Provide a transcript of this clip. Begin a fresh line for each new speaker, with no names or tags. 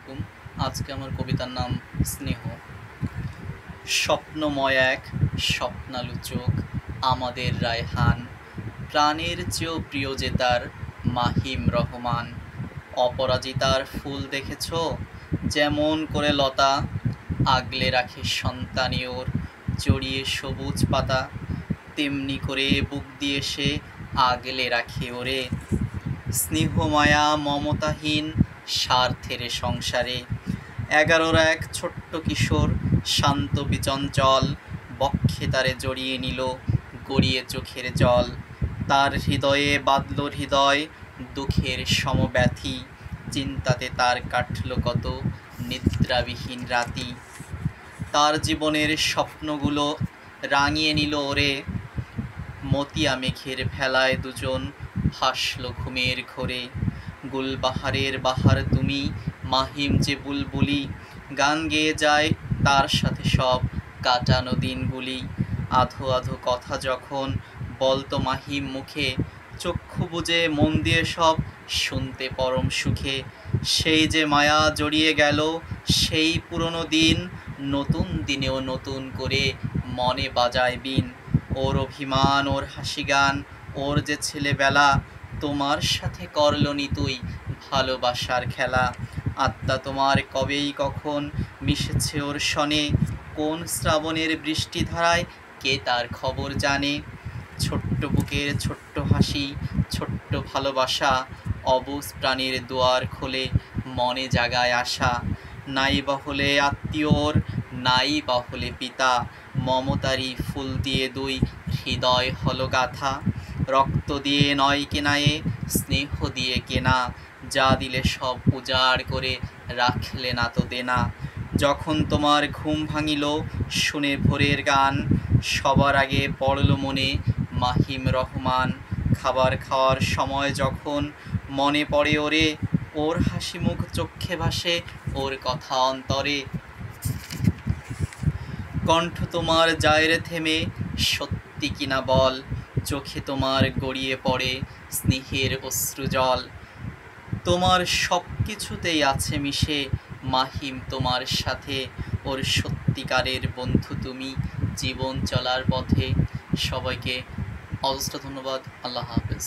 আলাইকুম। আজকে আমার কবিতার নাম স্নেহ। স্বপ্নময় এক স্বপ্নালু চোখ আমাদের রায়হান, প্রাণের চেয়েও প্রিয় যে তার মাহিম রহমান। অপরাজিতার ফুল দেখেছ যেমন করে লতা আগলে রাখে সন্তানী ওর জড়িয়ে সবুজ পাতা, তেমনি করে বুক দিয়ে সে আগলে রাখে ওরে স্নেহ মায়া মমতাহীন স্বার্থের সংসারে। 11-র এক ছোট্ট কিশোর শান্ত বিচঞ্চল, বক্ষে তারে জড়িয়ে নিল গড়িয়ে চোখের জল। তার হৃদয়ে বাঁধল হৃদয় দুঃখের সমব্যথী, চিন্তাতে তার কাটল কত নিদ্রাবিহীন রাতি। তার জীবনের স্বপ্নগুলো রাঙিয়ে নিল ওরে, মতিয়া মেঘের ভেলায় দুজন ভাসল ঘুমের ঘোরে। গুলবাহারের বাহার তুমি মাহিম যে বুলবুলি, গান গেয়ে যায় তার সাথে সব কাটানো দিনগুলি। আধো আধো কথা যখন বলতো মাহিম মুখে, চক্ষু বুজে মন দিয়ে সব শুনতে পরম সুখে। সেই যে মায়া জড়িয়ে গেল সেই পুরনো দিন, নতুন দিনেও নতুন করে মনে বাজায় বিন। ওর অভিমান ওর হাসি গান ওর যে ছেলেবেলা, তোমার সাথে করলো নিতুই ভালোবাসার খেলা। আত্মা তোমার কবেই কখন মিশেছে ওর সনে, কোন শ্রাবণের বৃষ্টিধারায় কে তার খবর জানে। ছোট্ট বুকের ছোট্ট হাসি ছোট্ট ভালোবাসা, অবুঝ প্রাণীর দুয়ার খোলে মনে জাগায় আশা। নাই বা হলে আত্মীয় ওর নাই বা হলে পিতা, মমতারি ফুল দিয়ে দুই হৃদয় হলো গাথা। রক্ত দিয়ে নয় কেনায়ে স্নেহ দিয়ে কেনা, যা দিলে সব উজাড় করে রাখলে না তো দেনা। যখন তোমার ঘুম ভাঙিল শুনে ভোরের গান, সবার আগে পড়ল মনে মাহিম রহমান। খাবার খাওয়ার সময় যখন মনে পড়ে ওরে, ওর হাসি মুখ চক্ষে ভাসে ওর কথা অন্তরে। কণ্ঠ তোমার যায় রে থেমে সত্যি কিনা বল, চোখে তোমার গড়িয়ে পড়ে স্নেহের অশ্রুজল। তোমার সব কিছুতেই আছে মিশে মাহিম তোমার সাথে, ওর সত্যিকারের বন্ধু তুমি জীবন চলার পথে। সবাইকে অজস্র ধন্যবাদ। আল্লাহ হাফেজ।